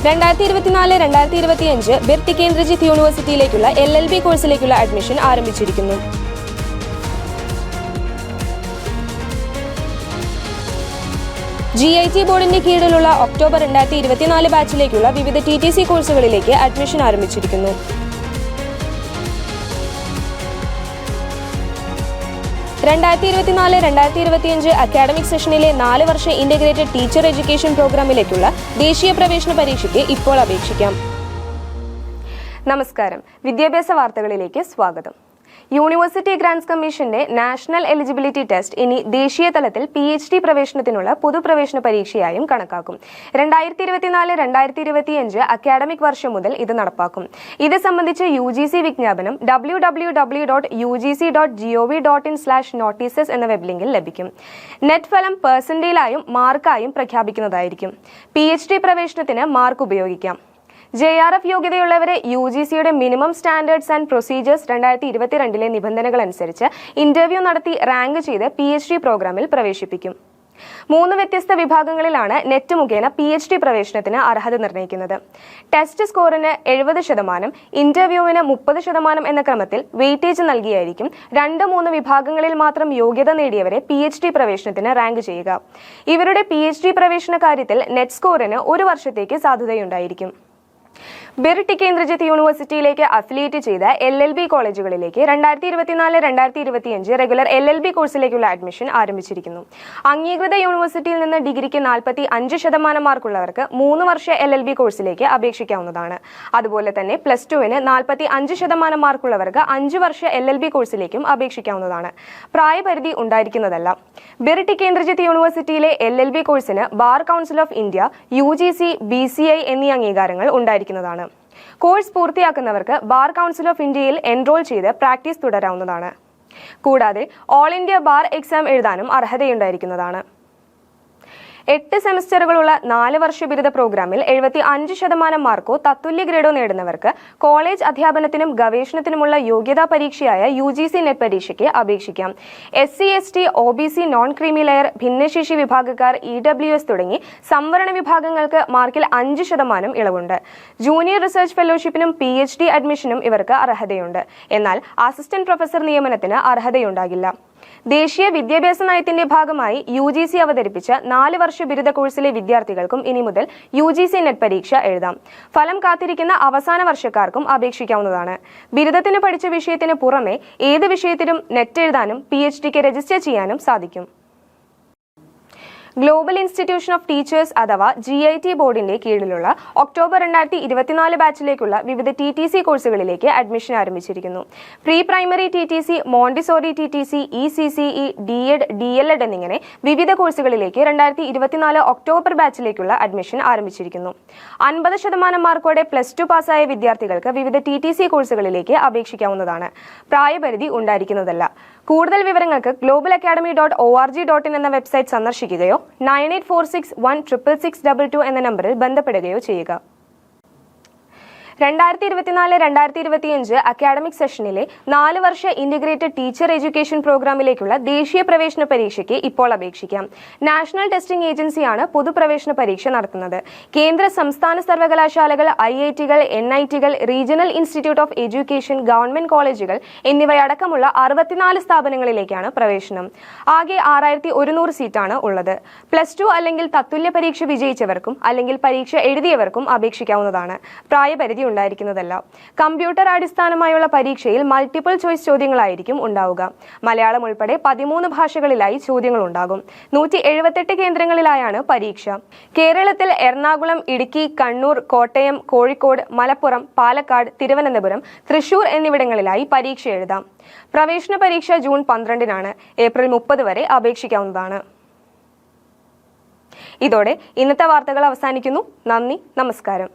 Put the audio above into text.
2024-2025 Bir ടികേന്ദ്രജിത്ത് യൂണിവേഴ്സിറ്റിയിലേക്കുള്ള LLB കോഴ്സിലേക്കുള്ള admission ആരംഭിച്ചിരിക്കുന്നു. GIT ബോർഡിന്റെ കീഴിലുള്ള ഒക്ടോബർ 2024 ബാച്ചിലേക്കുള്ള വിവിധ TTC കോഴ്സുകളിലേക്ക് അഡ്മിഷൻ ആരംഭിച്ചിരിക്കുന്നു. അക്കാഡമിക് സെഷനിലെ 4 വർഷ ഇന്റഗ്രേറ്റഡ് ടീച്ചർ എഡ്യൂക്കേഷൻ പ്രോഗ്രാമിലേക്കുള്ള ദേശീയ പ്രവേശന പരീക്ഷയ്ക്ക് ഇപ്പോൾ അപേക്ഷിക്കാം. നമസ്കാരം, വിദ്യാഭ്യാസ വാർത്തകളിലേക്ക് സ്വാഗതം. യൂണിവേഴ്സിറ്റി ഗ്രാന്റ്സ് കമ്മീഷന്റെ നാഷണൽ എലിജിബിലിറ്റി ടെസ്റ്റ് ഇനി ദേശീയ തലത്തിൽ PhD പ്രവേശനത്തിനുള്ള പൊതുപ്രവേശന പരീക്ഷയായും കണക്കാക്കും. 2024-2025 അക്കാഡമിക് വർഷം മുതൽ ഇത് നടപ്പാക്കും. ഇത് സംബന്ധിച്ച് UGC വിജ്ഞാപനം www.ugc.gov.in/notices എന്ന വെബ് ലിങ്കിൽ ലഭിക്കും. നെറ്റ് ഫലം പെർസെന്റൈലായും മാർക്കായും പ്രഖ്യാപിക്കുന്നതായിരിക്കും. PhD പ്രവേശനത്തിന് മാർക്ക് ഉപയോഗിക്കാം. JRF യോഗ്യതയുള്ളവരെ UGCയുടെ മിനിമം സ്റ്റാൻഡേർഡ്സ് ആൻഡ് പ്രൊസീജിയേഴ്സ് 2022 നിബന്ധനകൾ അനുസരിച്ച് ഇന്റർവ്യൂ നടത്തി റാങ്ക് ചെയ്ത് PhD പ്രോഗ്രാമിൽ പ്രവേശിപ്പിക്കും. 3 വ്യത്യസ്ത വിഭാഗങ്ങളിലാണ് നെറ്റ് മുഖേന PhD പ്രവേശനത്തിന് അർഹത നിർണ്ണയിക്കുന്നത്. ടെസ്റ്റ് സ്കോറിന് 70%, ഇന്റർവ്യൂവിന് 30% എന്ന ക്രമത്തിൽ വെയിറ്റേജ് നൽകിയായിരിക്കും 2-3 വിഭാഗങ്ങളിൽ മാത്രം യോഗ്യത നേടിയവരെ PhD പ്രവേശനത്തിന് റാങ്ക് ചെയ്യുക. ഇവരുടെ PhD പ്രവേശന കാര്യത്തിൽ നെറ്റ് സ്കോറിന് 1 വർഷത്തേക്ക് സാധുതയുണ്ടായിരിക്കും. ബിർ ടികേന്ദ്രജിത്ത് യൂണിവേഴ്സിറ്റിയിലേക്ക് അഫിലിയേറ്റ് ചെയ്ത LLB കോളേജുകളിലേക്ക് 2024-2025 റെഗുലർ LLB കോഴ്സിലേക്കുള്ള അഡ്മിഷൻ ആരംഭിച്ചിരിക്കുന്നു. അംഗീകൃത യൂണിവേഴ്സിറ്റിയിൽ നിന്ന് ഡിഗ്രിക്ക് 45% മാർക്കുള്ളവർക്ക് 3 വർഷ LLB കോഴ്സിലേക്ക് അപേക്ഷിക്കാവുന്നതാണ്. അതുപോലെ തന്നെ +2-ന് 45% മാർക്കുള്ളവർക്ക് 5 വർഷ LLB കോഴ്സിലേക്കും അപേക്ഷിക്കാവുന്നതാണ്. പ്രായപരിധി ഉണ്ടായിരിക്കുന്നതല്ല. ബിർ ടികേന്ദ്രജിത്ത് യൂണിവേഴ്സിറ്റിയിലെ LLB കോഴ്സിന് bar council of India, UGC, BCI എന്നീ അംഗീകാരങ്ങൾ ഉണ്ടായിരിക്കുന്നതാണ്. കോഴ്സ് പൂർത്തിയാക്കുന്നവർക്ക് ബാർ കൗൺസിൽ ഓഫ് ഇന്ത്യയിൽ എൻറോൾ ചെയ്ത് പ്രാക്ടീസ് തുടരാവുന്നതാണ്. കൂടാതെ ഓൾ ഇന്ത്യ ബാർ എക്സാം എഴുതാനും അർഹതയുണ്ടായിരിക്കുന്നതാണ്. 8 സെമസ്റ്ററുകളുള്ള 4 വർഷ ബിരുദ പ്രോഗ്രാമിൽ 75% മാർക്കോ തത്തുല്യ ഗ്രേഡോ നേടുന്നവർക്ക് കോളേജ് അധ്യാപനത്തിനും ഗവേഷണത്തിനുമുള്ള യോഗ്യതാ പരീക്ഷയായ UGC നെറ്റ് പരീക്ഷയ്ക്ക് അപേക്ഷിക്കാം. SC, ST, OBC, non creamy layer, ഭിന്നശേഷി വിഭാഗക്കാർ, EWS തുടങ്ങി സംവരണ വിഭാഗങ്ങൾക്ക് മാർക്കിൽ 5% ഇളവുണ്ട്. ജൂനിയർ റിസർച്ച് ഫെലോഷിപ്പിനും PhD അഡ്മിഷനും ഇവർക്ക് അർഹതയുണ്ട്. എന്നാൽ അസിസ്റ്റന്റ് പ്രൊഫസർ നിയമനത്തിന് അർഹതയുണ്ടാകില്ല. ദേശീയ വിദ്യാഭ്യാസ നയത്തിന്റെ ഭാഗമായി UGC അവതരിപ്പിച്ച 4 വർഷ ബിരുദ കോഴ്സിലെ വിദ്യാർത്ഥികൾക്കും ഇനി മുതൽ UGC നെറ്റ് പരീക്ഷ എഴുതാം. ഫലം കാത്തിരിക്കുന്ന അവസാന വർഷക്കാർക്കും അപേക്ഷിക്കാവുന്നതാണ്. ബിരുദത്തിന് പഠിച്ച വിഷയത്തിന് പുറമെ ഏത് വിഷയത്തിലും നെറ്റ് എഴുതാനും PhDക്ക് രജിസ്റ്റർ ചെയ്യാനും സാധിക്കും. ഗ്ലോബൽ ഇൻസ്റ്റിറ്റ്യൂഷൻ ഓഫ് ടീച്ചേഴ്സ് അഥവാ GIT ബോർഡിന്റെ കീഴിലുള്ള ഒക്ടോബർ 2024 ബാച്ചിലേക്കുള്ള വിവിധ TTC കോഴ്സുകളിലേക്ക് അഡ്മിഷൻ ആരംഭിച്ചിരിക്കുന്നു. Pre primary TTC, Montessori TTC, ECCE, DED, DLED എന്നിങ്ങനെ വിവിധ കോഴ്സുകളിലേക്ക് 2024 ഒക്ടോബർ ബാച്ചിലേക്കുള്ള അഡ്മിഷൻ ആരംഭിച്ചിരിക്കുന്നു. 50% മാർക്കോടെ +2 പാസ്സായ വിദ്യാർത്ഥികൾക്ക് വിവിധ TTC കോഴ്സുകളിലേക്ക് അപേക്ഷിക്കാവുന്നതാണ്. പ്രായപരിധി ഉണ്ടായിരിക്കുന്നതല്ല. കൂടുതൽ വിവരങ്ങൾക്ക് globalacademy.org.in എന്ന വെബ്സൈറ്റ് സന്ദർശിക്കുകയോ 9846166622 എന്ന നമ്പറിൽ ബന്ധപ്പെടുകയോ ചെയ്യുക. 2024-2025 അക്കാഡമിക് സെഷനിലെ 4 വർഷ ഇന്റഗ്രേറ്റഡ് ടീച്ചർ എഡ്യൂക്കേഷൻ പ്രോഗ്രാമിലേക്കുള്ള ദേശീയ പ്രവേശന പരീക്ഷയ്ക്ക് ഇപ്പോൾ അപേക്ഷിക്കാം. നാഷണൽ ടെസ്റ്റിംഗ് ഏജൻസിയാണ് പൊതുപ്രവേശന പരീക്ഷ നടത്തുന്നത്. കേന്ദ്ര സംസ്ഥാന സർവകലാശാലകൾ, IIT-കൾ, NIT-കൾ, regional institute of education, government കോളേജുകൾ എന്നിവയടക്കമുള്ള 64 സ്ഥാപനങ്ങളിലേക്കാണ് പ്രവേശനം. ആകെ 6100 സീറ്റാണ് ഉള്ളത്. +2 അല്ലെങ്കിൽ തത്തുല്യ പരീക്ഷ വിജയിച്ചവർക്കും അല്ലെങ്കിൽ പരീക്ഷ എഴുതിയവർക്കും അപേക്ഷിക്കാവുന്നതാണ്. പ്രായപരിധി ഉണ്ടായിരിക്കുന്നതല്ല. കമ്പ്യൂട്ടർ അടിസ്ഥാനമായുള്ള പരീക്ഷയിൽ മൾട്ടിപ്പിൾ ചോയ്സ് ചോദ്യങ്ങളായിരിക്കും ഉണ്ടാവുക. മലയാളം ഉൾപ്പെടെ 13 ഭാഷകളിലായി ചോദ്യങ്ങൾ ഉണ്ടാകും. 178 കേന്ദ്രങ്ങളിലായാണ് പരീക്ഷ. കേരളത്തിൽ എറണാകുളം, ഇടുക്കി, കണ്ണൂർ, കോട്ടയം, കോഴിക്കോട്, മലപ്പുറം, പാലക്കാട്, തിരുവനന്തപുരം, തൃശൂർ എന്നിവിടങ്ങളിലായി പരീക്ഷ എഴുതാം. പ്രവേശന പരീക്ഷ ജൂൺ 12-നാണ്. ഏപ്രിൽ 30 വരെ അപേക്ഷിക്കാവുന്നതാണ്. ഇതോടെ ഇന്നത്തെ വാർത്തകൾ അവസാനിക്കുന്നു. നന്ദി, നമസ്കാരം.